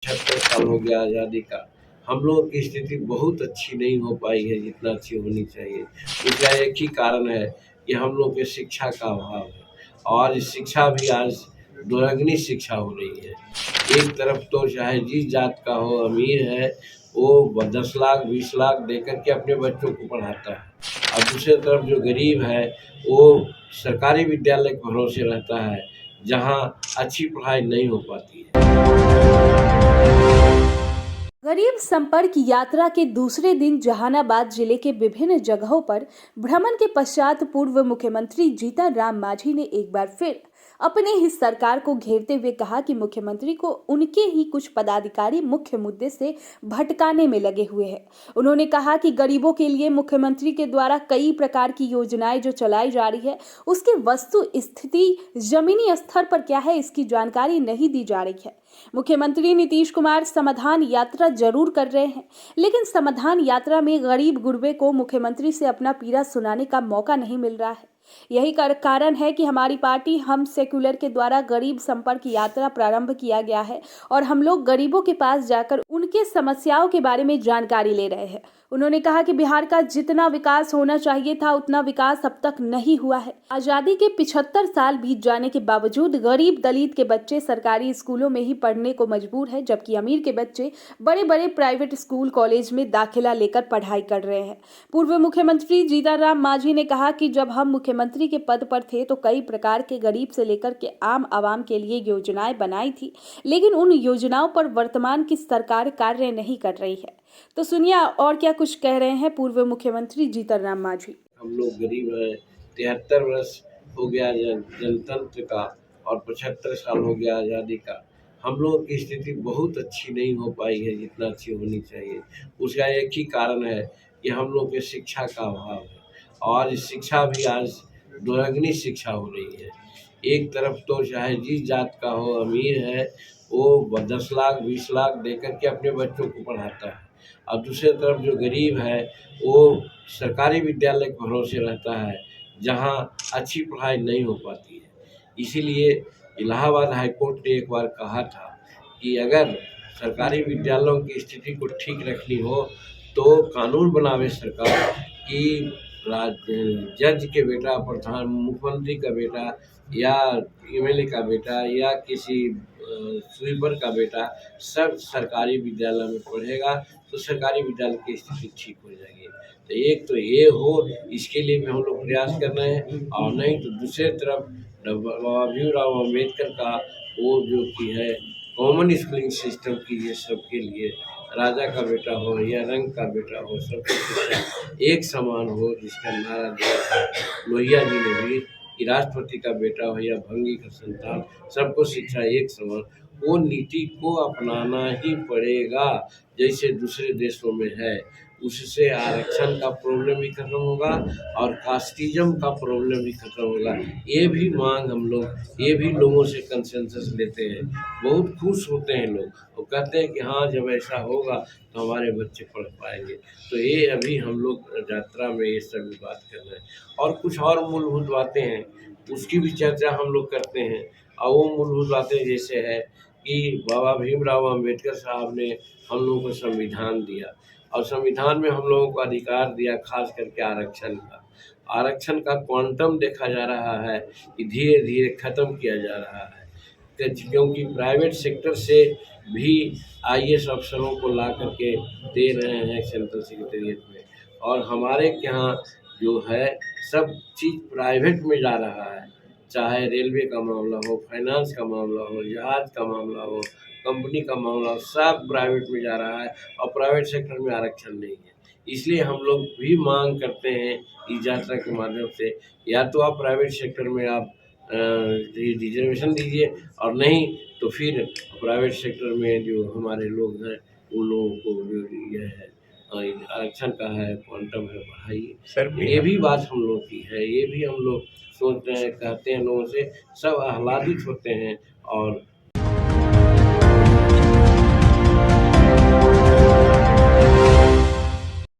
75 साल हो गया आज़ादी का, हम लोगों की स्थिति बहुत अच्छी नहीं हो पाई है जितना अच्छी होनी चाहिए। उसका एक ही कारण है कि हम लोग के शिक्षा का अभाव है और शिक्षा भी आज दुर्गनी शिक्षा हो रही है। एक तरफ तो चाहे जिस जात का हो अमीर है, वो 10 लाख 20 लाख देकर के अपने बच्चों को पढ़ाता है और दूसरी तरफ जो गरीब है, वो सरकारी विद्यालय के भरोसे रहता है, जहाँ अच्छी पढ़ाई नहीं हो पाती है। गरीब संपर्क यात्रा के दूसरे दिन जहानाबाद जिले के विभिन्न जगहों पर भ्रमण के पश्चात पूर्व मुख्यमंत्री जीतन राम मांझी ने एक बार फिर अपने ही सरकार को घेरते हुए कहा कि मुख्यमंत्री को उनके ही कुछ पदाधिकारी मुख्य मुद्दे से भटकाने में लगे हुए हैं। उन्होंने कहा कि गरीबों के लिए मुख्यमंत्री के द्वारा कई प्रकार की योजनाएं जो चलाई जा रही है, उसकी वस्तु स्थिति जमीनी स्तर पर क्या है, इसकी जानकारी नहीं दी जा रही है। मुख्यमंत्री नीतीश कुमार समाधान यात्रा जरूर कर रहे हैं, लेकिन समाधान यात्रा में गरीब गुरबे को मुख्यमंत्री से अपना पीड़ा सुनाने का मौका नहीं मिल रहा है। यही कारण है कि हमारी पार्टी हम सेक्युलर के द्वारा गरीब संपर्क यात्रा प्रारंभ किया गया है और हम लोग गरीबों के पास जाकर उनके समस्याओं के बारे में जानकारी ले रहे हैं। उन्होंने कहा कि बिहार का जितना विकास होना चाहिए था उतना विकास अब तक नहीं हुआ है। आजादी के 75 साल बीत जाने के बावजूद गरीब दलित के बच्चे सरकारी स्कूलों में ही पढ़ने को मजबूर है, जबकि अमीर के बच्चे बड़े बड़े प्राइवेट स्कूल कॉलेज में दाखिला लेकर पढ़ाई कर रहे हैं। पूर्व मुख्यमंत्री जीतन राम मांझी ने कहा कि जब हम मुख्यमंत्री के पद पर थे तो कई प्रकार के गरीब से लेकर के आम आवाम के लिए योजनाएं बनाई थी, लेकिन उन योजनाओं पर वर्तमान की सरकार कार्य नहीं कर रही है। तो सुनिए और क्या कुछ कह रहे हैं पूर्व मुख्यमंत्री जीतन राम मांझी। हम लोग गरीब हैं, 73 वर्ष हो गया जनतंत्र का और 75 साल हो गया आज़ादी का। हम लोगों की स्थिति बहुत अच्छी नहीं हो पाई है जितना अच्छी होनी चाहिए। उसका एक ही कारण है कि हम लोग के शिक्षा का अभाव है और शिक्षा भी आज दुर्गनी शिक्षा हो रही है। एक तरफ तो चाहे जिस जात का हो अमीर है, वो 10 लाख 20 लाख देकर के अपने बच्चों को पढ़ाता है और दूसरी तरफ जो गरीब है, वो सरकारी विद्यालय के भरोसे रहता है, जहाँ अच्छी पढ़ाई नहीं हो पाती है। इसीलिए इलाहाबाद हाई कोर्ट ने एक बार कहा था कि अगर सरकारी विद्यालयों की स्थिति को ठीक रखनी हो तो कानून बनावे सरकार कि जज के बेटा, प्रधान मुख्यमंत्री का बेटा या एमएलए का बेटा या किसी स्वीपर का बेटा सब सरकारी विद्यालय में पढ़ेगा तो सरकारी विद्यालय की स्थिति ठीक हो जाएगी। तो एक तो ये हो, इसके लिए भी हम लोग प्रयास कर रहे हैं और नहीं तो दूसरे तरफ बाबा भीमराव अम्बेडकर का वो जो कि है कॉमन स्कूलिंग सिस्टम की ये सबके लिए राजा का बेटा हो या रंग का बेटा हो, सबकी शिक्षा एक समान हो, जिसका नारा दिया था लोहिया जी ने भी कि राष्ट्रपति का बेटा हो या भंगी का संतान, सबको शिक्षा एक समान, वो नीति को अपनाना ही पड़ेगा जैसे दूसरे देशों में है। उससे आरक्षण का प्रॉब्लम भी खत्म होगा और कास्टिज्म का प्रॉब्लम भी खत्म होगा। ये भी मांग हम लोग, ये भी लोगों से कंसेंसस लेते हैं। बहुत खुश होते हैं लोग, वो कहते हैं कि हाँ जब ऐसा होगा तो हमारे बच्चे पढ़ पाएंगे। तो ये अभी हम लोग यात्रा में ये सभी बात कर रहे हैं और कुछ और मूलभूत बातें हैं, उसकी भी चर्चा हम लोग करते हैं। और वो मूलभूत बातें जैसे है कि बाबा भीमराव अम्बेडकर साहब ने हम लोगों को संविधान दिया और संविधान में हम लोगों को अधिकार दिया, खास करके आरक्षण का। आरक्षण का क्वांटम देखा जा रहा है कि धीरे धीरे खत्म किया जा रहा है, क्योंकि प्राइवेट सेक्टर से भी आईएएस अफसरों को ला करके दे रहे हैं सेंट्रल सेक्रेटेरिएट में और हमारे यहाँ जो है सब चीज़ प्राइवेट में जा रहा है। चाहे रेलवे का मामला हो, फाइनेंस का मामला हो, जहाज का मामला हो, कंपनी का मामला हो, सब प्राइवेट में जा रहा है और प्राइवेट सेक्टर में आरक्षण नहीं है। इसलिए हम लोग भी मांग करते हैं इस यात्रा के माध्यम से, या तो आप प्राइवेट सेक्टर में आप रिजर्वेशन दीजिए और नहीं तो फिर प्राइवेट सेक्टर में जो हमारे लोग हैं उन लोगों को जो ये है आरक्षण का है, क्वांटम है, बढ़ाइए। सर ये भी बात हम लोग की है, ये भी हम लोग सोचते हैं, कहते हैं लोगों से, सब आह्लादित होते हैं और